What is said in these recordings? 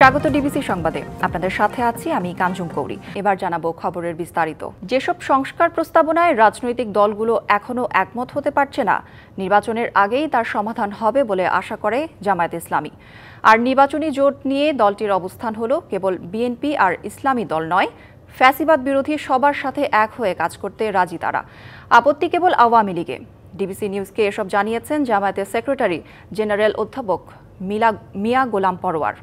স্বাগত ডিবিসি সংবাদে। আপনাদের সাথে আছি আমি কাঞ্জুম কৌরি। এবার জানাবো খবরের বিস্তারিত। যেসব সংস্কার প্রস্তাবনায় রাজনৈতিক দলগুলো এখনো একমত হতে পারছে না, নির্বাচনের আগেই তার সমাধান হবে বলে আশা করে জামায়াত ইসলামী। আর নির্বাচনী জোট নিয়ে দলটির অবস্থান হলো কেবল বিএনপি আর ইসলামী দল নয়, ফ্যাসিবাদ বিরোধী সবার সাথে এক হয়ে কাজ করতে রাজি তারা। আপত্তি কেবল আওয়ামী লীগে। ডিবিসি নিউজকে এসব জানিয়েছেন জামায়াতের সেক্রেটারি জেনারেল অধ্যাপক মিয়া গোলাম পরোয়ার।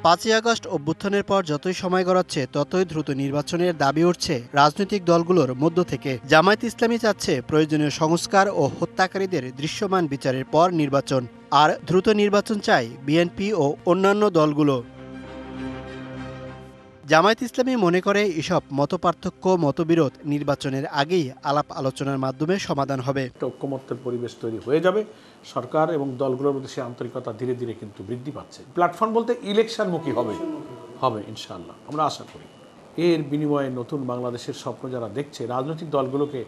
৫ই আগস্ট অভ্যুত্থানের পর যতই সময় গড়াচ্ছে ততই দ্রুত নির্বাচনের দাবি উঠছে রাজনৈতিক দলগুলোর মধ্য থেকে। জামায়াত ইসলামী চাচ্ছে প্রয়োজনীয় সংস্কার ও হত্যাকারীদের দৃশ্যমান বিচারের পর নির্বাচন, আর দ্রুত নির্বাচন চায় বিএনপি ও অন্যান্য দলগুলো। জামায়াত ইসলামী মনে করে এসব মতপার্থক্য মতবিরোধ নির্বাচনের আগেই আলাপ আলোচনার মাধ্যমে সমাধান হবে। ঐক্যমত্যের পরিবেশ তৈরি হয়ে যাবে, সরকার এবং দলগুলোর মধ্যে সে আন্তরিকতা ধীরে ধীরে কিন্তু বৃদ্ধি পাচ্ছে। প্ল্যাটফর্ম বলতে ইলেকশনমুখী হবে ইনশাআল্লাহ, আমরা আশা করি। এর বিনিময়ে নতুন বাংলাদেশের স্বপ্ন যারা দেখছে, রাজনৈতিক দলগুলোকে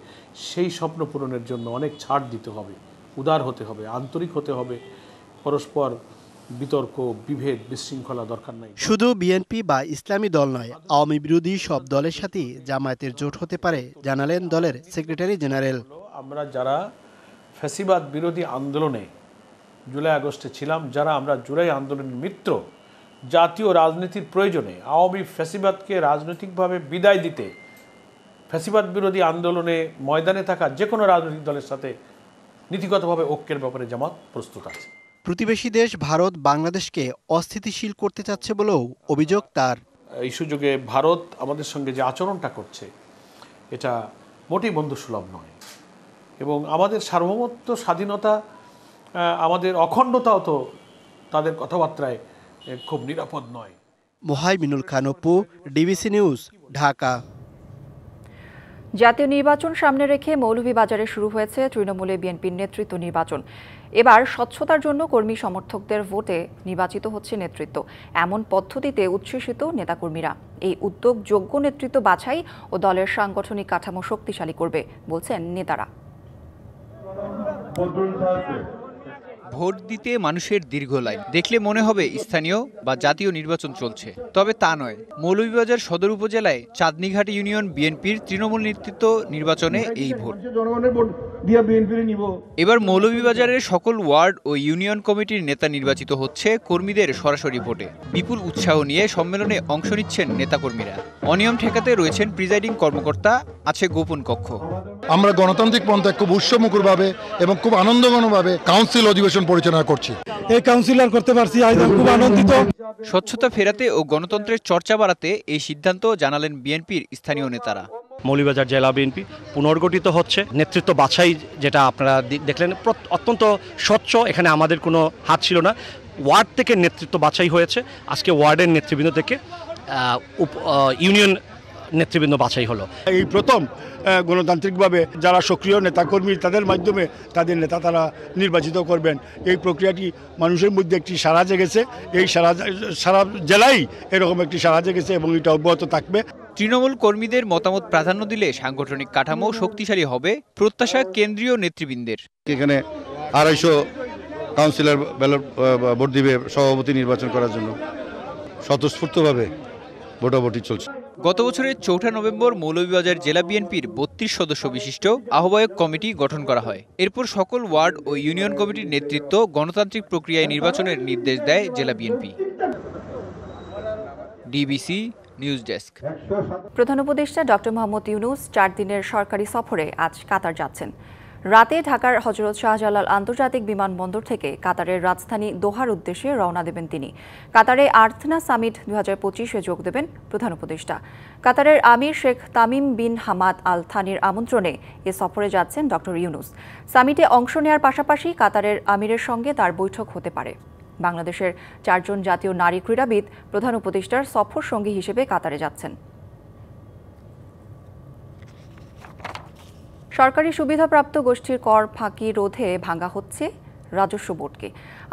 সেই স্বপ্ন পূরণের জন্য অনেক ছাড় দিতে হবে, উদার হতে হবে, আন্তরিক হতে হবে। পরস্পর বিতর্ক, বিভেদ, বিশৃঙ্খলা দরকার নাই। শুধু বিএনপি বা ইসলামী দল নয়, আওয়ামী বিরোধী সব দলের সাথেই জামায়াতের জোট হতে পারে জানালেন দলের সেক্রেটারি জেনারেল। আমরা যারা ফ্যাসিবাদ বিরোধী আন্দোলনে জুলাই আগস্টে ছিলাম, যারা আমরা জুলাই আন্দোলনের মিত্র, জাতীয় রাজনীতির প্রয়োজনে আওয়ামী ফ্যাসিবাদকে রাজনৈতিকভাবে বিদায় দিতে ফ্যাসিবাদ বিরোধী আন্দোলনে ময়দানে থাকা যে কোনো রাজনৈতিক দলের সাথে নীতিগতভাবে ঐক্যের ব্যাপারে জামাত প্রস্তুত আছে। প্রতিবেশী দেশ ভারত বাংলাদেশকে অস্থিতিশীল করতে চাচ্ছে বলেও অভিযোগ তার। এই সুযোগে ভারত আমাদের সঙ্গে যে আচরণটা করছে, এটা মোটেই বন্ধুসুলভ নয়, এবং আমাদের সার্বভৌমত্ব, স্বাধীনতা, আমাদের অখণ্ডতাও তো তাদের কথাবার্তায় খুব নিরাপদ নয়। Mohaiminul Khan Apu, DBC News, Dhaka. জাতীয় নির্বাচন সামনে রেখে মৌলভীবাজারে শুরু হয়েছে তৃণমূলে বিএনপির নেতৃত্ব নির্বাচন। এবার স্বচ্ছতার জন্য কর্মী সমর্থকদের ভোটে নির্বাচিত হচ্ছে নেতৃত্ব। এমন পদ্ধতিতে উচ্ছ্বসিত নেতাকর্মীরা। এই উদ্যোগ যোগ্য নেতৃত্ব বাছাই ও দলের সাংগঠনিক কাঠামো শক্তিশালী করবে বলছেন নেতারা। ভোট দিতে মানুষের দীর্ঘ লাইন দেখলে মনে হবে স্থানীয় বা জাতীয় নির্বাচন চলছে, তবে তা নয়। মৌলভীবাজার সদর উপজেলায় চাঁদনীঘাট ইউনিয়ন বিএনপির তৃণমূল নেতৃত্ব নির্বাচনে এই ভোট। এবার মৌলভীবাজারের সকল ওয়ার্ড ও ইউনিয়ন কমিটির নেতা নির্বাচিত হচ্ছে কর্মীদের সরাসরি ভোটে। বিপুল উৎসাহ নিয়ে সম্মেলনে অংশ নিচ্ছেন নেতাকর্মীরা। অনিয়ম ঠেকাতে রয়েছেন প্রিজাইডিং কর্মকর্তা, আছে গোপন কক্ষ। আমরা গণতান্ত্রিক পন্থায় খুব উৎসমুখরভাবে এবং খুব আনন্দঘনভাবে কাউন্সিল অধিবেশন পরিচালনা করছি। এই কাউন্সিলর করতে পারছি, খুব আনন্দিত। স্বচ্ছতা ফেরাতে ও গণতন্ত্রের চর্চা বাড়াতে এই সিদ্ধান্ত জানালেন বিএনপির স্থানীয় নেতারা। মৌলভীবাজার জেলা বিএনপি পুনর্গঠিত হচ্ছে। নেতৃত্ব বাছাই যেটা আপনারা দেখলেন অত্যন্ত স্বচ্ছ, এখানে আমাদের কোনো হাত ছিল না। ওয়ার্ড থেকে নেতৃত্ব বাছাই হয়েছে। আজকে ওয়ার্ডের নেতৃবৃন্দ থেকে ইউনিয়ন নেতৃবৃন্দ বাছাই হলো। এই প্রথম গণতান্ত্রিকভাবে যারা সক্রিয় নেতাকর্মী, তাদের মাধ্যমে তাদের নেতা তারা নির্বাচিত করবেন। এই প্রক্রিয়াটি মানুষের মধ্যে একটি সাড়া জেগেছে। এই সারা জেলায় এরকম একটি সাড়া জেগেছে এবং এটা অব্যাহত থাকবে। তৃণমূল কর্মীদের মতামত প্রাধান্য দিলে সাংগঠনিক কাঠামো শক্তিশালী হবে, প্রত্যাশা কেন্দ্রীয় নেতৃবৃন্দের। এখানে 250 কাউন্সিলর ব্যালট ভোট দিবে সভাপতি নির্বাচন করার জন্য। স্বতঃস্ফূর্তভাবে ভোটাভুটি চলছে। গত বছরের 4 নভেম্বর মৌলভীবাজার জেলা বিএনপির 32 সদস্য বিশিষ্ট আহ্বায়ক কমিটি গঠন করা হয়। এরপর সকল ওয়ার্ড ও ইউনিয়ন কমিটির নেতৃত্ব গণতান্ত্রিক প্রক্রিয়ায় নির্বাচনের নির্দেশ দেয় জেলা বিএনপি। DBC news desk. প্রধান উপদেষ্টা ডক্টর মোহাম্মদ ইউনূস 4 দিনের সরকারি সফরে আজ কাতার যাচ্ছেন। রাতে ঢাকার হযরত শাহজালাল আন্তর্জাতিক বিমানবন্দর থেকে কাতারের রাজধানী দোহার উদ্দেশ্যে রওনা দেবেন তিনি। কাতারে আর্থনা সামিট 2025-এ যোগ দেবেন প্রধান উপদেষ্টা। কাতারের আমির Sheikh Tamim bin Hamad Al থানির আমন্ত্রণে এ সফরে যাচ্ছেন ডক্টর ইউনূস। সামিটে অংশ নেওয়ার পাশাপাশি কাতারের আমিরের সঙ্গে তার বৈঠক হতে পারে। বাংলাদেশের 4 জন জাতীয় নারী ক্রীড়াবিদ প্রধান উপদেষ্টার সফর সঙ্গী হিসেবে কাতারে যাচ্ছেন। সরকারি সুবিধাপ্রাপ্ত গোষ্ঠীর কর ফাঁকি রোধে ভাঙা হচ্ছে রাজস্ব বোর্ডকে।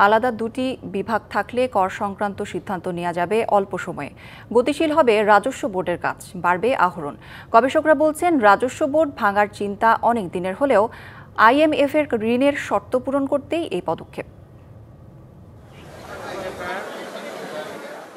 আলাদা 2টি বিভাগ থাকলে কর সংক্রান্ত সিদ্ধান্ত নেওয়া যাবে অল্প সময়ে। গতিশীল হবে রাজস্ব বোর্ডের কাজ, বাড়বে আহরণ। গবেষকরা বলছেন রাজস্ব বোর্ড ভাঙার চিন্তা অনেক দিনের হলেও আইএমএফ এর ঋণের শর্ত পূরণ করতেই এই পদক্ষেপ।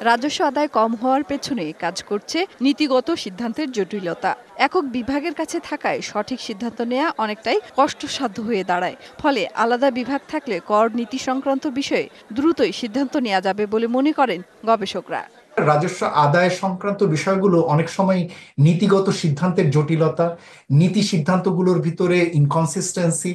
রাজস্ব আদায় কম হওয়ার পেছনে কাজ করছে নীতিগত সিদ্ধান্তের জটিলতা। একক বিভাগের কাছে থাকায় সঠিক সিদ্ধান্ত নেওয়া অনেকটাই কষ্টসাধ্য হয়ে দাঁড়ায়। ফলে আলাদা বিভাগ থাকলে কর নীতি সংক্রান্ত বিষয়ে দ্রুতই সিদ্ধান্ত নেওয়া যাবে বলে মনে করেন গবেষকরা। রাজস্ব আদায় সংক্রান্ত বিষয়গুলো অনেক সময় নীতিগত সিদ্ধান্তের জটিলতা, নীতি সিদ্ধান্তগুলোর ভিতরে ইনকনসিস্টেন্সি,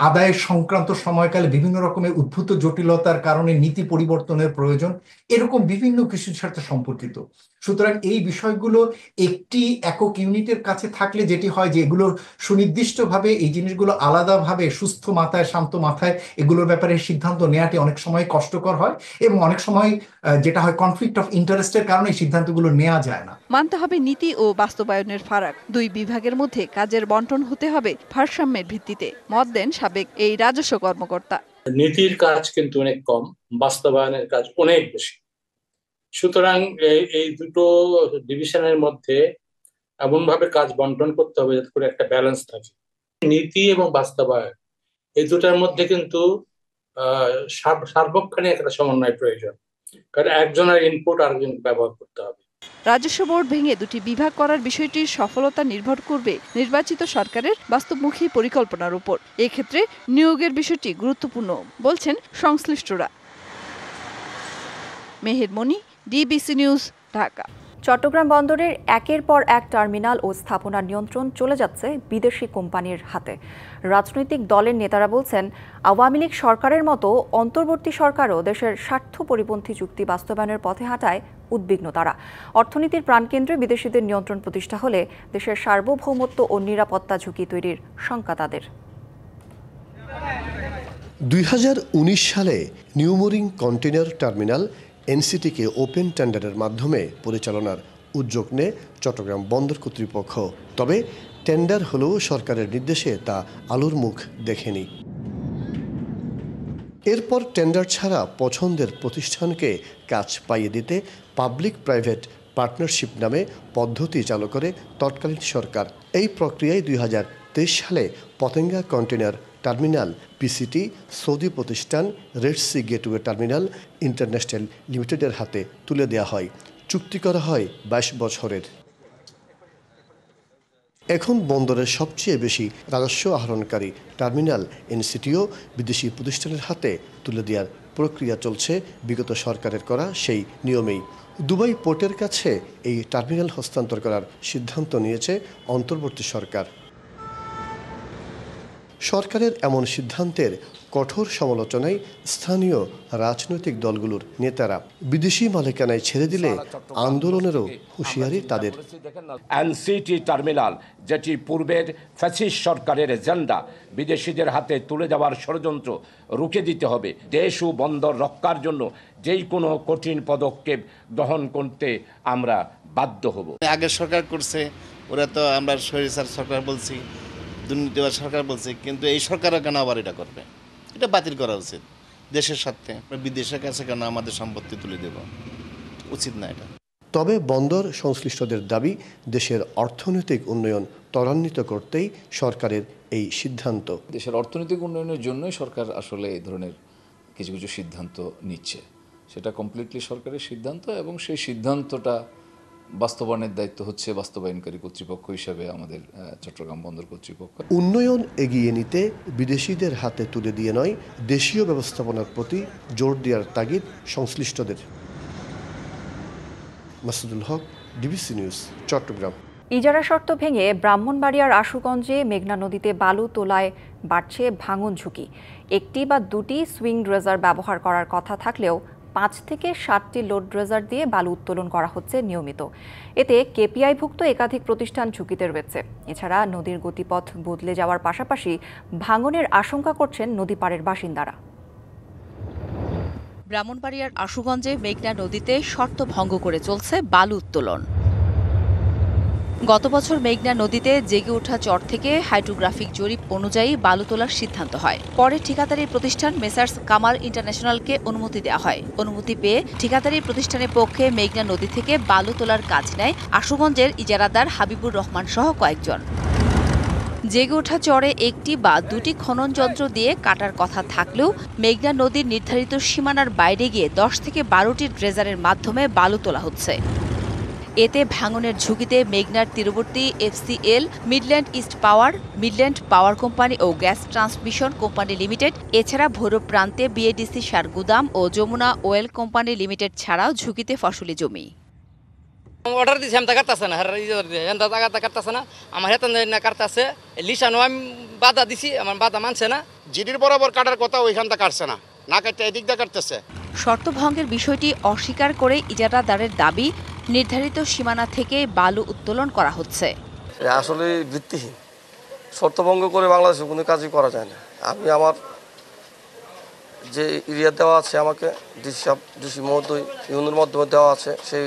আদায় সংক্রান্ত সময়কালে বিভিন্ন রকমের উদ্ভূত জটিলতার কারণে নীতি পরিবর্তনের প্রয়োজন, এরকম বিভিন্ন কিছুর সাথে সম্পর্কিত। সুতরাং এই বিষয়গুলো একটি একক ইউনিটের কাছে থাকলে যেটি হয় যে এগুলোর সুনির্দিষ্টভাবে এই জিনিসগুলো আলাদাভাবে সুস্থ মাথায় শান্ত মাথায় এগুলোর ব্যাপারে সিদ্ধান্ত নেওয়াটি অনেক সময় কষ্টকর হয় এবং অনেক সময় যেটা হয় কনফ্লিক্ট অফ ইন্টারেস্টের কারণে এই সিদ্ধান্তগুলো নেওয়া যায় না। মানতে হবে নীতি ও বাস্তবায়নের ফারাক। দুই বিভাগের মধ্যে কাজের বন্টন হতে হবে ভারসাম্যের ভিত্তিতে, মত দেন সাবেক এই রাজস্ব কর্মকর্তা। নীতির কাজ কিন্তু অনেক কম, বাস্তবায়নের কাজ অনেক বেশি। সুতরাং এই দুটো ডিভিশনের মধ্যে এমনভাবে কাজ বন্টন করতে হবে যাতে করে একটা ব্যালেন্স থাকে। নীতি এবং বাস্তবায়ন এই দুটার মধ্যে কিন্তু সার্বক্ষণিক একটা সমন্বয় প্রয়োজন, কারণ একজনের ইনপুট আরেকজন ব্যবহার করতে হবে। রাজস্ব বোর্ড ভেঙে দুটি বিভাগ করার বিষয়টির সফলতা নির্ভর করবে নির্বাচিত সরকারের বাস্তবমুখী পরিকল্পনার উপর। এক্ষেত্রে নিয়োগের বিষয়টি গুরুত্বপূর্ণ বলছেন সংশ্লিষ্টরা। মেহের মনি, ডিবিসি নিউজ, ঢাকা। চট্টগ্রাম বন্দরের একের পর এক টার্মিনাল ও স্থাপনার নিয়ন্ত্রণ চলে যাচ্ছে বিদেশি কোম্পানির হাতে। রাজনৈতিক দলের নেতারা বলছেন, আওয়ামী লীগ সরকারের মতো অন্তর্বর্তী সরকারও দেশের স্বার্থ পরিপন্থী চুক্তি বাস্তবায়নের পথে হাঁটায় উদ্বিগ্ন তারা। অর্থনীতির প্রাণকেন্দ্রে বিদেশিদের নিয়ন্ত্রণ প্রতিষ্ঠা হলে দেশের সার্বভৌমত্ব ও নিরাপত্তা ঝুঁকি তৈরির শঙ্কা তাদের। 2019 সালে নিউমোরিং কন্টেইনার টার্মিনাল এনসিটিকে ওপেন টেন্ডারের মাধ্যমে পরিচালনার উদ্যোগ নেয় চট্টগ্রাম বন্দর কর্তৃপক্ষ। তবে টেন্ডার হলেও সরকারের নির্দেশে তা আলোর মুখ দেখেনি। এরপর টেন্ডার ছাড়া পছন্দের প্রতিষ্ঠানকে কাজ পাইয়ে দিতে পাবলিক প্রাইভেট পার্টনারশিপ নামে পদ্ধতি চালু করে তৎকালীন সরকার। এই প্রক্রিয়ায় 2023 সালে Patenga container terminal PCT Saudi প্রতিষ্ঠান Red Sea Gateway Terminal International লিমিটেডের হাতে তুলে দেওয়া হয়। চুক্তি করা হয় 22 বছরের। এখন বন্দরের সবচেয়ে বেশি রাজস্ব আহরণকারী টার্মিনাল এনসিটিও বিদেশি প্রতিষ্ঠানের হাতে তুলে দেওয়ার প্রক্রিয়া চলছে বিগত সরকারের করা সেই নিয়মেই। দুবাই পোর্টের কাছে এই টার্মিনাল হস্তান্তর করার সিদ্ধান্ত নিয়েছে অন্তর্বর্তী সরকার। সরকারের এমন সিদ্ধান্তের কঠোর সমালোচনায় স্থানীয় রাজনৈতিক দলগুলোর নেতারা। বিদেশি মালিকানায় ছেড়ে দিলে আন্দোলনেরও হুঁশিয়ারি তাদের। এনসিটি টার্মিনাল, যেটি পূর্বের ফ্যাসিস্ট সরকারের এজেন্ডা, বিদেশিদের হাতে তুলে দেওয়ার ষড়যন্ত্র রুখে দিতে হবে। দেশ ও বন্দর রক্ষার জন্য যেই কোনো কঠিন পদক্ষেপ গ্রহণ করতে আমরা বাধ্য হব। আগের সরকার করছে, ওরা তো আমরা স্বৈরাচার সরকার বলছি, দুর্নীতিবাজ সরকার বলছে, কিন্তু এই সরকারও কেন আবার এটা করবে? এটা বাতিল করা উচিত। দেশের স্বার্থে বিদেশের কাছে কেন আমাদের সম্পত্তি তুলে দেব? উচিত না এটা। তবে বন্দর সংশ্লিষ্টদের দাবি, দেশের অর্থনৈতিক উন্নয়ন ত্বরান্বিত করতেই সরকারের এই সিদ্ধান্ত। দেশের অর্থনৈতিক উন্নয়নের জন্যই সরকার আসলে এই ধরনের কিছু কিছু সিদ্ধান্ত নিচ্ছে। সেটা কমপ্লিটলি সরকারের সিদ্ধান্ত এবং সেই সিদ্ধান্তটা বাস্তবায়নের দায়িত্ব হচ্ছে বাস্তবায়নকারী কর্তৃপক্ষ হিসেবে আমাদের চট্টগ্রাম বন্দর কর্তৃপক্ষ। উন্নয়ন এগিয়ে নিতে বিদেশিদের হাতে তুলে দিয়ে নয়, দেশীয় ব্যবস্থাপনার প্রতি জোর দেওয়ার তাগিদ সংশ্লিষ্টদের। মাসুদুল হক, ডিবিসি নিউজ, চট্টগ্রাম। ইজারা শর্ত ভেঙে ব্রাহ্মণবাড়িয়ার আশুগঞ্জে মেঘনা নদীতে বালু তোলায় বাড়ছে ভাঙন ঝুঁকি। একটি বা দুটি সুইং ড্রেজার ব্যবহার করার কথা থাকলেও 5 থেকে 7টি লোড ড্রেজার দিয়ে বালু উত্তোলন করা হচ্ছে নিয়মিত। এতে কেপিআইভুক্ত একাধিক প্রতিষ্ঠান ঝুঁকিতে রয়েছে। এছাড়া নদীর গতিপথ বদলে যাওয়ার পাশাপাশি ভাঙনের আশঙ্কা করছেন নদী পাড়ের বাসিন্দারা। ব্রাহ্মণবাড়িয়ার আশুগঞ্জে মেঘনা নদীতে শর্ত ভঙ্গ করে চলছে বালু উত্তোলন। গত বছর মেঘনা নদীতে জেগে ওঠা চর থেকে হাইড্রোগ্রাফিক জরিপ অনুযায়ী বালু তোলার সিদ্ধান্ত হয়। পরে ঠিকাদারি প্রতিষ্ঠান মেসার্স কামাল ইন্টারন্যাশনালকে অনুমতি দেওয়া হয়। অনুমতি পেয়ে ঠিকাদারি প্রতিষ্ঠানের পক্ষে মেঘনা নদী থেকে বালু তোলার কাজ নেয় আশুগঞ্জের ইজারাদার হাবিবুর রহমান সহ কয়েকজন। জেগে ওঠা চরে একটি বা দুটি খনন যন্ত্র দিয়ে কাটার কথা থাকলেও মেঘনা নদীর নির্ধারিত সীমানার বাইরে গিয়ে 10 থেকে 12টি ড্রেজারের মাধ্যমে বালু তোলা হচ্ছে। এতে ভাঙনের ঝুঁকিতে মেঘনার তীরবর্তী এফসিএল, মিডল্যান্ড ইস্ট পাওয়ার, মিডল্যান্ড পাওয়ার কোম্পানি ও গ্যাস ট্রান্সমিশন কোম্পানি লিমিটেড, এছাড়া ভৈরব প্রান্তে বিএডিসি সার গুদাম ও যমুনা ওয়েল কোম্পানি লিমিটেড ছাড়াও ঝুঁকিতে ফসলি জমি। অর্ডার দিছি আমি কাটতেছে না, কাটতেছে না, আমার হেতন না কাটতেছে, লিসানো আমি বাধা দিছি, আমার বাধা মানছে না। জিডির বরাবর কাটার কথা ওইখানটা কাটছে না, না কাটতে এদিক দিয়ে কাটতেছে। শর্ত ভঙ্গের বিষয়টি অস্বীকার করে ইজারাদারের দাবি, নির্ধারিত সীমানা থেকে বালু উত্তোলন করা হচ্ছে। আসলে ভিত্তিহীন, শর্ত ভঙ্গ করে বাংলাদেশে কোনো কাজই করা যায় না। আমি আমার যে এরিয়া দেওয়া আছে, আমাকে ডিসি মহোদয় ইউনিয়নের মাধ্যমে দেওয়া আছে, সেই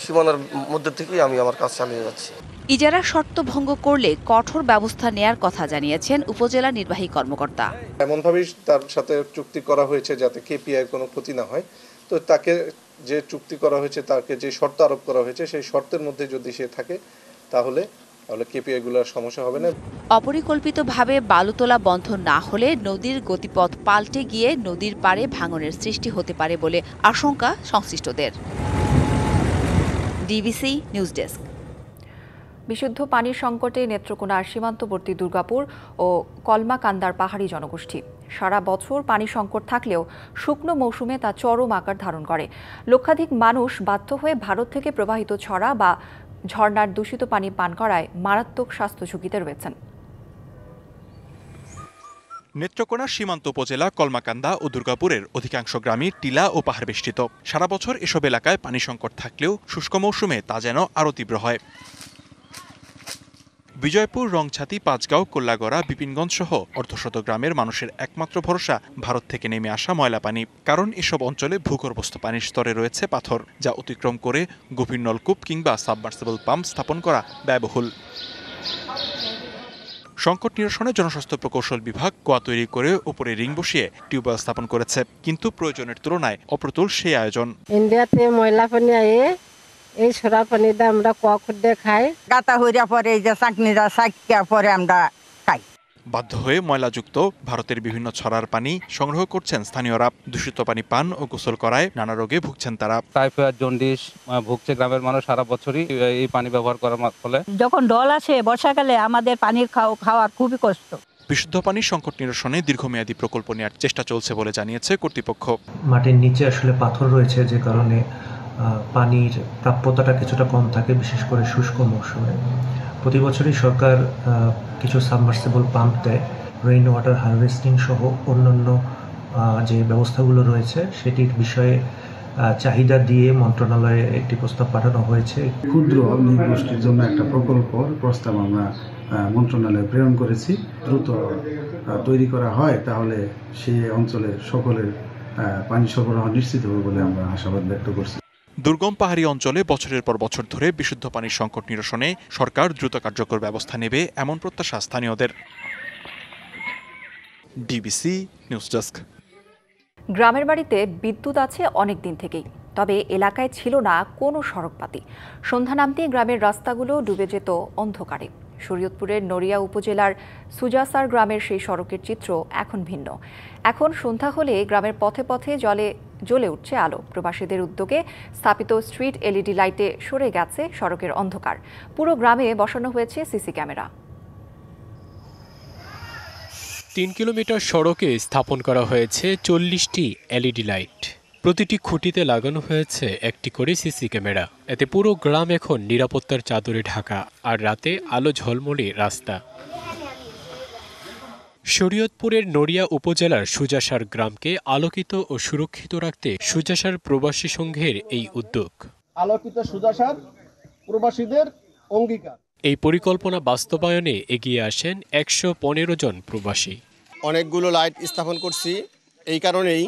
সীমানার মধ্যে থেকেই আমি আমার কাজ চালিয়ে যাচ্ছি। ইজারা শর্ত ভঙ্গ করলে কঠোর ব্যবস্থা নেয়ার কথা জানিয়েছেন উপজেলা নির্বাহী কর্মকর্তা। এমনভাবেই তার সাথে চুক্তি করা হয়েছে যাতে কেপিআই কোনো ক্ষতি না হয়। তো তাকে যে চুক্তি করা হয়েছে, তাকে যে শর্ত আরোপ করা হয়েছে, সেই শর্তের মধ্যে যদি সে থাকে তাহলে কেপিআইগুলোর সমস্যা হবে না। অপরিকল্পিতভাবে বালু তোলা বন্ধ না হলে নদীর গতিপথ পাল্টে গিয়ে নদীর পাড়ে ভাঙনের সৃষ্টি হতে পারে বলে আশঙ্কা সংশ্লিষ্টদের। DBC news desk. বিশুদ্ধ পানির সংকটে নেত্রকোনার সীমান্তবর্তী দুর্গাপুর ও কলমাকান্দার পাহাড়ি জনগোষ্ঠী। সারা বছর পানি সংকট থাকলেও শুকনো মৌসুমে তা চরম আকার ধারণ করে। লক্ষাধিক মানুষ বাধ্য হয়ে ভারত থেকে প্রবাহিত ছড়া বা ঝর্ণার দূষিত পানি পান করায় মারাত্মক স্বাস্থ্য ঝুঁকিতে রয়েছেন। নেত্রকোনা সীমান্ত উপজেলা কলমাকান্দা ও দুর্গাপুরের অধিকাংশ গ্রামই টিলা ও পাহাড় বেষ্টিত। সারা বছর এসব এলাকায় পানি সংকট থাকলেও শুষ্ক মৌসুমে তা যেন আরও তীব্র হয়। বিজয়পুর, রংছাতি, পাঁচগাঁও, কোল্লাগড়া, বিপিনগঞ্জ সহ অর্ধশত গ্রামের মানুষের একমাত্র ভরসা ভারত থেকে নেমে আসা ময়লা পানি। কারণ এসব অঞ্চলে ভূগর্ভস্থ পানির স্তরে রয়েছে পাথর, যা অতিক্রম করে গভীর নলকূপ কিংবা সাবমার্সিবল পাম্প স্থাপন করা ব্যয়বহুল। সংকট নিরসনে জনস্বাস্থ্য প্রকৌশল বিভাগ কুয়া তৈরি করে উপরে রিং বসিয়ে টিউবওয়েল স্থাপন করেছে, কিন্তু প্রয়োজনের তুলনায় অপ্রতুল সেই আয়োজন। ইন্ডিয়াতে ময়লা পানি আয়ে এই সরা পানি দিয়ে আমরা কুয়া খুঁড়ে খাই, গাতা হইয়া পরে এই যে চাকনিরা চাকিয়া পরে আমরা খাই। বাধ্য হয়ে ময়লাযুক্ত ভারতের বিভিন্ন ছড়ার পানি সংগ্রহ করছেন স্থানীয়রা। দূষিত পানি পান ও গোসল করায় নানা রোগে ভুগছেন তারা। টাইফয়েড, জন্ডিস ভুগছে গ্রামের মানুষ সারা বছরই এই পানি ব্যবহার করার ফলে। যখন ডল আসে বর্ষাকালে আমাদের পানির খাওয়ার খুবই কষ্ট। বিশুদ্ধ পানির সংকট নিরসনে দীর্ঘমেয়াদী প্রকল্প নেওয়ার চেষ্টা চলছে বলে জানিয়েছে কর্তৃপক্ষ। মাটির নিচে আসলে পাথর রয়েছে, যে কারণে পানির প্রাপ্যতাটা কিছুটা কম থাকে, বিশেষ করে শুষ্ক মৌসুমে। প্রতি বছরই সরকার কিছু সাবমার্সিবল পাম্প দেয়। রেইন ওয়াটার হারভেস্টিং সহ অন্যান্য যে ব্যবস্থাগুলো রয়েছে সেটির বিষয়ে চাহিদা দিয়ে মন্ত্রণালয়ে একটি প্রস্তাব পাঠানো হয়েছে। ক্ষুদ্র নৃগোষ্ঠীর জন্য একটা প্রস্তাব আমরা মন্ত্রণালয়ে প্রেরণ করেছি। দ্রুত তৈরি করা হয় তাহলে সেই অঞ্চলের সকলের পানি সরবরাহ নিশ্চিত হবে বলে আমরা আশাবাদ ব্যক্ত করছি। দুর্গম পাহাড়ি অঞ্চলে বছরের পর বছর ধরে বিশুদ্ধ পানির সংকট নিরসনে সরকার দ্রুত কার্যকর ব্যবস্থা নেবে, এমন প্রত্যাশা স্থানীয়দের। DBC news desk. গ্রামের বাড়িতে বিদ্যুৎ আছে অনেক দিন থেকেই, তবে এলাকায় ছিল না কোনো সড়কপাতি। সন্ধ্যা নামতেই গ্রামের রাস্তাগুলো ডুবে যেত অন্ধকারে। শরীয়তপুরের নড়িয়া উপজেলার সুজাসার গ্রামের সেই সড়কের চিত্র এখন ভিন্ন। এখন সন্ধ্যা হলে গ্রামের পথে পথে জ্বলে উঠছে আলো। প্রবাসীদের উদ্যোগে স্থাপিত স্ট্রিট এলইডি লাইটে সরে গেছে সড়কের অন্ধকার। পুরো গ্রামে বসানো হয়েছে সিসি ক্যামেরা। ৩ কিলোমিটার সড়কে স্থাপন করা হয়েছে ৪০টি এলইডি লাইট। প্রতিটি খুঁটিতে লাগানো হয়েছে একটি করে সিসি ক্যামেরা। এতে পুরো গ্রাম এখন নিরাপত্তার চাদরে ঢাকা, আর রাতে আলো ঝলমলে রাস্তা। শরীয়তপুরের নড়িয়া উপজেলার সুজাসার গ্রামকে আলোকিত ও সুরক্ষিত রাখতে সুজাসার প্রবাসী সংঘের এই উদ্যোগ। আলোকিত সুজাসার প্রবাসীদের অঙ্গীকার। এই পরিকল্পনা বাস্তবায়নে এগিয়ে আসেন ১১৫ জন প্রবাসী। অনেকগুলো লাইট স্থাপন করছি এই কারণেই,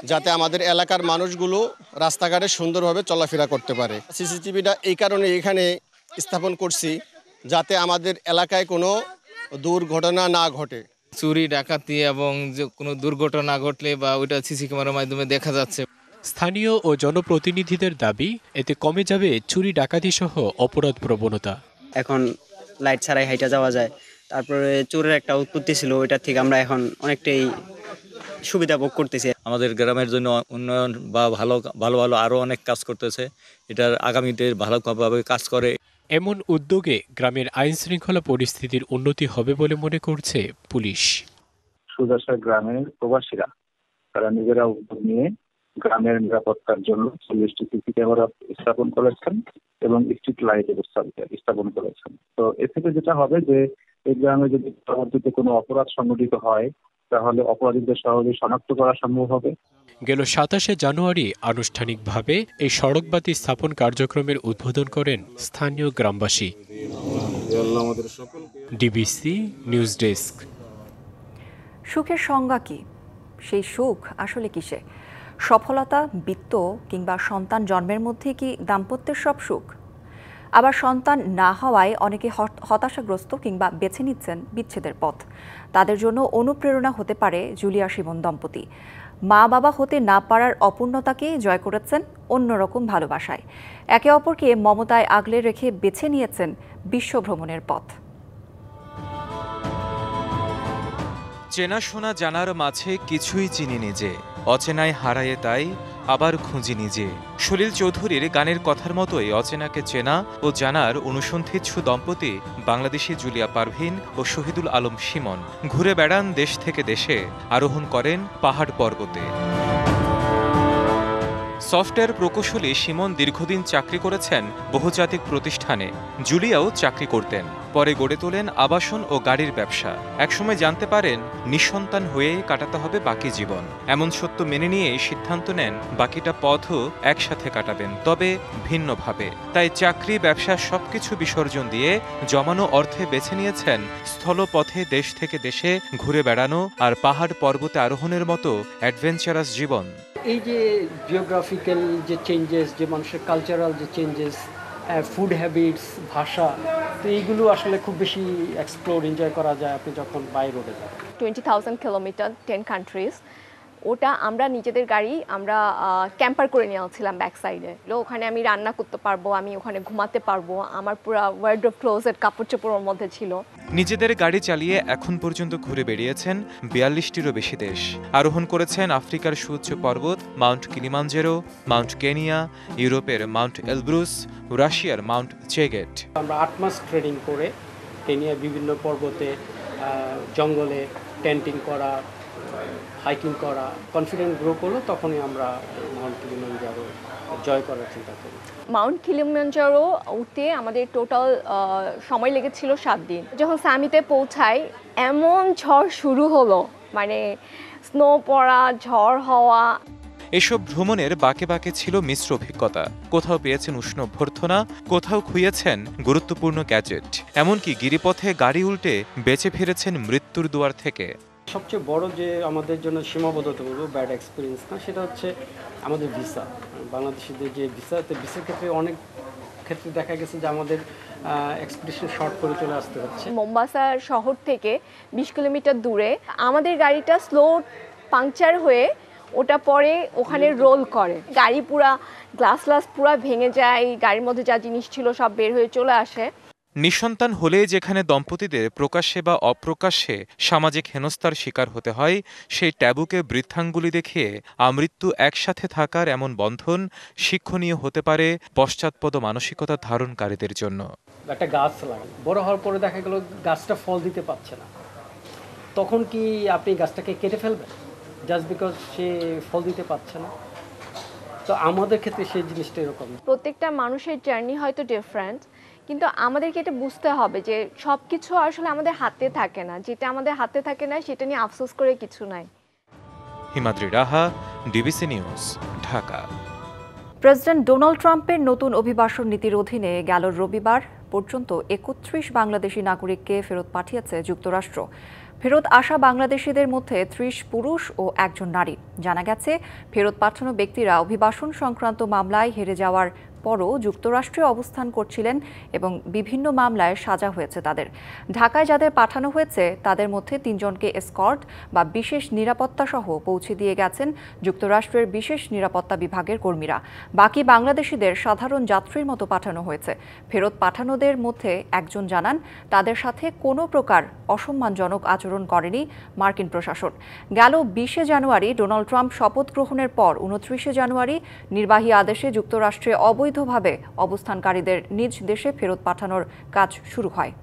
যাতে আমাদের এলাকার মানুষগুলো রাস্তাঘাটে সুন্দরভাবে চলাফেরা করতে পারে। সিসিটিভিটা এই কারণে এখানে স্থাপন করছি যাতে আমাদের এলাকায় কোনো দুর্ঘটনা না ঘটে। চুরি, ডাকাতি এবং যে কোনো দুর্ঘটনা ঘটলে বা ওইটা সিসি ক্যামেরার মাধ্যমে দেখা যাচ্ছে। স্থানীয় ও জনপ্রতিনিধিদের দাবি, এতে কমে যাবে চুরি, ডাকাতি সহ অপরাধ প্রবণতা। এখন লাইট ছাড়াই হাইটা যাওয়া যায়। তারপরে চোরের একটা উৎপত্তি ছিল, ওইটার থেকে আমরা এখন অনেকটাই সুবিধা ভোগ করতেছি। আমাদের গ্রামের জন্য উন্নয়ন বা ভালো ভালো ভালো আরও অনেক কাজ করতেছে, এটার আগামীতে ভালোভাবে কাজ করে। এমন উদ্যোগে গ্রামের আইন শৃঙ্খলা পরিস্থিতির উন্নতি হবে বলে মনে করছে পুলিশ। সুদাসা গ্রামের প্রবাসীরা তারা নিজেরা উদ্যোগ নিয়ে গ্রামের নিরাপত্তার জন্য 40টি সিসি ক্যামেরা স্থাপন করেছেন এবং স্ট্রিট লাইট স্থাপন করেছেন। তো এ থেকে যেটা হবে যে এই গ্রামে যদি পরবর্তীতে কোনো অপরাধ সংঘটিত হয় তাহলে অপরাধীদের সহজে শনাক্ত করা সম্ভব হবে। গেল 27শে জানুয়ারি আনুষ্ঠানিকভাবে এই সড়কবাতি স্থাপন কার্যক্রমের উদ্বোধন করেন স্থানীয় গ্রামবাসী। DBC news desk. সুখের সংজ্ঞা কি? সেই সুখ আসলে কিসে? সফলতা, বিত্ত কিংবা সন্তান জন্মের মধ্যে কি দাম্পত্যের সব সুখ? আবার সন্তান না হওয়ায় অনেকে হতাশাগ্রস্ত কিংবা বেছে নিচ্ছেন বিচ্ছেদের পথ। তাদের জন্য অনুপ্রেরণা হতে পারে জুলিয়া শিমন দম্পতি। মা বাবা হতে না পারার অপূর্ণতাকে জয় করেছেন অন্যরকম ভালোবাসায়। একে অপরকে মমতায় আগলে রেখে বেছে নিয়েছেন বিশ্বভ্রমণের পথ। চেনাশোনা জানার মাঝে কিছুই চিনি নিজে, অচেনায় হারায়ে তাই আবার খুঁজি নিজে। সলিল চৌধুরীর গানের কথার মতোই অচেনাকে চেনা ও জানার অনুসন্ধিৎসু দম্পতি বাংলাদেশি জুলিয়া পারভিন ও শহীদুল আলম শিমন ঘুরে বেড়ান দেশ থেকে দেশে, আরোহণ করেন পাহাড় পর্বতে। সফটওয়্যার প্রকৌশলী শিমন দীর্ঘদিন চাকরি করেছেন বহুজাতিক প্রতিষ্ঠানে। জুলিয়াও চাকরি করতেন, পরে গড়ে তোলেন আবাসন ও গাড়ির ব্যবসা। একসময় জানতে পারেন নিঃসন্তান হয়েই কাটাতে হবে বাকি জীবন। এমন সত্য মেনে নিয়েই সিদ্ধান্ত নেন বাকিটা পথও একসাথে কাটাবেন, তবে ভিন্নভাবে। তাই চাকরি, ব্যবসা সবকিছু বিসর্জন দিয়ে জমানো অর্থে বেছে নিয়েছেন স্থলপথে দেশ থেকে দেশে ঘুরে বেড়ানো আর পাহাড় পর্বতে আরোহণের মতো অ্যাডভেঞ্চারাস জীবন। এই যে জিওগ্রাফিক্যাল যে চেঞ্জেস, যে মানুষের কালচারাল যে চেঞ্জেস, ফুড হ্যাবিটস, ভাষা, তো এইগুলো আসলে খুব বেশি এক্সপ্লোর এনজয় করা যায় আপনি যখন বাই রোডে যান। 20,000 কিলোমিটার, 10 কান্ট্রিজ, ওটা আমরা নিজেদের গাড়ি আমরা ক্যাম্পার করে নিয়েছিলাম ব্যাক সাইডে। ওখানে আমি রান্না করতে পারবো, আমি ওখানে ঘুমাতে পারবো, আমার পুরো ওয়ার্ডরোব ক্লোজেট কাপড় চোপড়ের মধ্যে ছিল। নিজেদের গাড়ি চালিয়ে এখন পর্যন্ত ঘুরে বেরিয়েছেন 42টিরও বেশি দেশ। আরোহণ করেছেন আফ্রিকার সুউচ্চ পর্বত মাউন্ট কিলিমানজারো, মাউন্ট কেনিয়া, ইউরোপের মাউন্ট এলব্রুস, রাশিয়ার মাউন্ট চেগেট। আমরা 8 মাস ট্রেনিং করে কেনিয়ার বিভিন্ন পর্বতে, জঙ্গলে টেন্টিং করা, হাইকিং করা, কনফিডেন্স গ্রো করলো, তখনই আমরা মাউন্ট কিলিমানজারো জয় করার চিন্তা করি। মাউন্ট কিলিমানজারো উঠতে আমাদের টোটাল সময় লেগেছিল 7 দিন। যখন সামিতে পৌঁছাই এমন ঝড় শুরু হলো, মানে স্নো পড়া, ঝড় হওয়া। এসব ভ্রমণের বাঁকে বাঁকে ছিল মিশ্র অভিজ্ঞতা। কোথাও পেয়েছেন উষ্ণ অভ্যর্থনা, কোথাও খুইয়েছেন গুরুত্বপূর্ণ গ্যাজেট, এমনকি গিরিপথে গাড়ি উল্টে বেঁচে ফিরেছেন মৃত্যুর দুয়ার থেকে। সবচেয়ে বড় যে আমাদের জন্য সীমাবদ্ধতা বলবো, ব্যাড এক্সপিরিয়েন্স না, সেটা হচ্ছে আমাদের ভিসা। বাংলাদেশিদের যে ভিসার ক্ষেত্রে অনেক ক্ষেত্রে দেখা গেছে যে আমাদের এক্সপিডিশন শর্ট করে চলে আসতে হচ্ছে। মোম্বাসা শহর থেকে 20 কিলোমিটার দূরে আমাদের গাড়িটা স্লো পাংচার হয়ে ওটা পরে ওখানে রোল করে, গাড়ি পুরা গ্লাস পুরা ভেঙে যায়, গাড়ির মধ্যে যা জিনিস ছিল সব বের হয়ে চলে আসে। নিঃসন্তান হলে যেখানে দম্পতিদের প্রকাশ্যে বা অপ্রকাশ্যে সামাজিক হেনস্থার শিকার হতে হয়, সেই ট্যাবুকে বৃদ্ধাঙ্গুলি দেখিয়ে আমৃত্যু একসাথে থাকার এমন বন্ধন শিক্ষণীয় হতে পারে পশ্চাৎপদ মানসিকতা ধারণকারীদের জন্য। একটা গাছ লাগান, বড় হওয়ার পরে দেখা গেল গাছটা ফল দিতে পারছে না, তখন কি আপনি গাছটাকে কেটে ফেলবেন জাস্ট বিকজ সে ফল দিতে পারছে না? তো আমাদের ক্ষেত্রে সেই জিনিসটা এরকম। প্রত্যেকটা মানুষের জার্নি হয়তো ডিফারেন্ট, কিন্তু আমাদেরকে এটা বুঝতে হবে যে সব কিছু আসলে আমাদের হাতে থাকে না, যেটা আমাদের হাতে থাকে না সেটা নিয়ে আফসোস করে কিছু নাই। Himadri Raha, DBC News, Dhaka. President Donald ট্রাম্পের নতুন অভিবাসন নীতির অধীনে গেল রবিবার পর্যন্ত 31 বাংলাদেশি নাগরিককে ফেরত পাঠিয়েছে যুক্তরাষ্ট্র। ফেরত আসা বাংলাদেশিদের মধ্যে 30 পুরুষ ও 1 নারী। জানা গেছে, ফেরত পাঠানো ব্যক্তিরা অভিবাসন সংক্রান্ত মামলায় হেরে যাওয়ার পরও যুক্তরাষ্ট্রে অবস্থান করছিলেন এবং বিভিন্ন মামলায় সাজা হয়েছে তাদের। ঢাকায় যাদের পাঠানো হয়েছে তাদের মধ্যে 3 জনকে এসকর্ট বা বিশেষ নিরাপত্তা সহ পৌঁছে দিয়ে গেছেন যুক্তরাষ্ট্রের বিশেষ নিরাপত্তা বিভাগের কর্মীরা। বাকি বাংলাদেশিদের সাধারণ যাত্রীর মতো পাঠানো হয়েছে। ফেরত পাঠানোদের মধ্যে একজন জানান তাদের সাথে কোনো প্রকার অসম্মানজনক আচরণ করেনি মার্কিন প্রশাসন। গেল 20 জানুয়ারি ডোনাল্ড ট্রাম্প শপথ গ্রহণের পর 29 জানুয়ারি নির্বাহী আদেশে যুক্তরাষ্ট্রে অবৈধভাবে অবস্থানকারীদের নিজ দেশে ফেরত পাঠানোর কাজ শুরু হয়।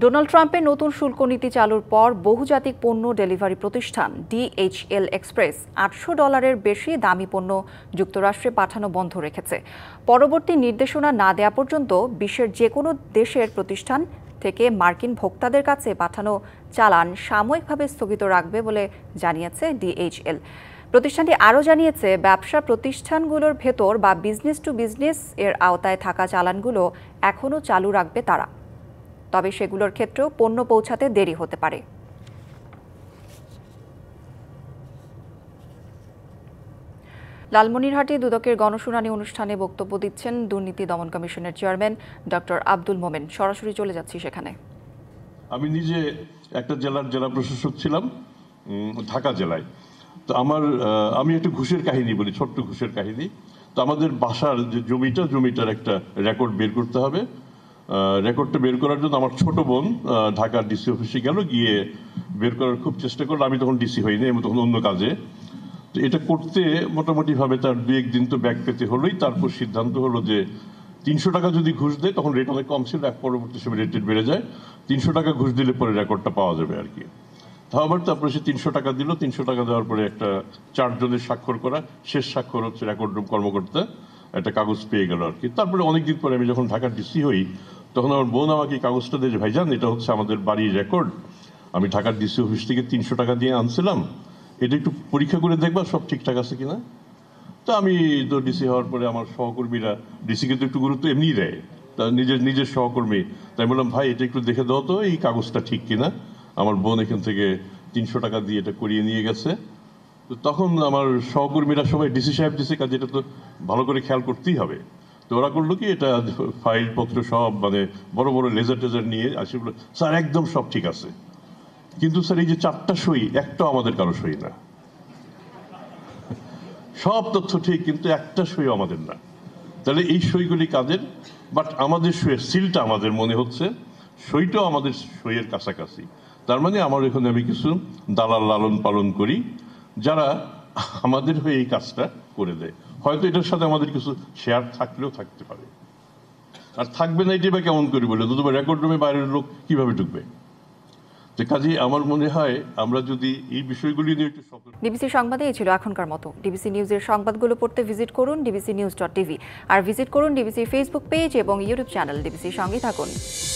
ডোনাল্ড ট্রাম্পের নতুন শুল্ক নীতি চালুর পর বহুজাতিক পণ্য ডেলিভারি প্রতিষ্ঠান DHL এক্সপ্রেস $800 বেশি দামি পণ্য যুক্তরাষ্ট্রে পাঠানো বন্ধ রেখেছে। পরবর্তী নির্দেশনা না দেওয়া পর্যন্ত বিশ্বের যে কোনো দেশের প্রতিষ্ঠান থেকে মার্কিন ভোক্তাদের কাছে পাঠানো চালান সাময়িকভাবে স্থগিত রাখবে বলে জানিয়েছে DHL। প্রতিষ্ঠানটি আরও জানিয়েছে ব্যবসা প্রতিষ্ঠানগুলোর ভেতর বা বিজনেস টু বিজনেস এর আওতায় থাকা চালানগুলো এখনও চালু রাখবে তারা, তবে সেগুলোর ক্ষেত্রেও পণ্য পৌঁছাতে দেরি হতে পারে। লালমনিরহাটে দুদকের গণশুনানি অনুষ্ঠানে বক্তব্য দিচ্ছেন দুর্নীতি দমন কমিশনের চেয়ারম্যান ডক্টর আব্দুল মোমেন। সরাসরি চলে যাচ্ছি সেখানে। আমি নিজে একটা জেলা প্রশাসক ছিলাম ঢাকা জেলায়। তো আমি একটা ঘুষের কাহিনী বলি, ছোট্ট ঘুষের কাহিনী। তো আমাদের বাসার যে জমিটার একটা রেকর্ড বের করতে হবে। রেকর্ডটা বের করার জন্য আমার ছোট বোন ঢাকার ডিসি অফিসে গেল, গিয়ে বের করার খুব চেষ্টা করলো। আমি তখন ডিসি হইনি, আমি তখন অন্য কাজে। তো এটা করতে মোটামুটিভাবে তার 2-1 দিন তো ব্যাক পেতে হলোই। তারপর সিদ্ধান্ত হলো যে 300 টাকা যদি ঘুষ দেয়, তখন রেট অনেক কম ছিল, পরবর্তী সময় রেট বেড়ে যায়, 300 টাকা ঘুষ দিলে পরে রেকর্ডটা পাওয়া যাবে আর কি। তারপরে সে 300 টাকা দিল। 300 টাকা দেওয়ার পরে একটা 4 জনের স্বাক্ষর করা, শেষ স্বাক্ষর হচ্ছে রেকর্ড রুম কর্মকর্তা, একটা কাগজ পেয়ে গেল আর কি। তারপরে অনেকদিন পরে আমি যখন ঢাকার ডিসি হই, তখন আমার বোন আমাকে কাগজটা দিয়ে, ভাইজান এটা হচ্ছে আমাদের বাড়ির রেকর্ড, আমি ঢাকার ডিসি অফিস থেকে 300 টাকা দিয়ে আনছিলাম, এটা একটু পরীক্ষা করে দেখবা সব ঠিকঠাক আছে কিনা। তো আমি তো ডিসি হওয়ার পরে আমার সহকর্মীরা, ডিসিকে তো একটু গুরুত্ব এমনিই দেয়, তা নিজের সহকর্মী, তাই বললাম ভাই এটা একটু দেখে দাও তো এই কাগজটা ঠিক কিনা। আমার বোন এখান থেকে 300 টাকা দিয়ে এটা করিয়ে নিয়ে গেছে। তো তখন আমার সহকর্মীরা সবাই ডিসি সাহেব কাজে এটা তো ভালো করে খেয়াল করতেই হবে। তো ওরা করলো কি, এটা ফাইলপত্র সব বড় বড় লেজার নিয়ে আসে, স্যার একদম সব ঠিক আছে, কিন্তু স্যার এই যে 4টা সই, একটাও আমাদের কারো সই না। সব তথ্য ঠিক, কিন্তু একটা সই আমাদের না। তাহলে এই সইগুলি কাদের? বাট আমাদের সইয়ের সিলটা আমাদের মনে হচ্ছে, সইটাও আমাদের সইয়ের কাছাকাছি। তার মানে আমার এখানে আমি কিছু দালাল লালন পালন করি, যারা আমাদের হয়ে এই কাজটা করে দেয়। হয়তো এটার সাথে আমাদের কিছু শেয়ার থাকলেও থাকতে পারে, আর থাকবে না এটি বা কেমন করি বলে, নতুবা রেকর্ড রুমে বাইরের লোক কিভাবে ঢুকবে? যে কাজেই আমার মনে হয় আমরা যদি এই বিষয়গুলি নিয়ে একটু ডিবিসি সংবাদে এই ছিল এখনকার মতো। ডিবিসি নিউজের সংবাদগুলো পড়তে ভিজিট করুন dbcnews.tv আর ভিজিট করুন ডিবিসি ফেসবুক পেজ এবং ইউটিউব চ্যানেল। ডিবিসির সঙ্গেই থাকুন।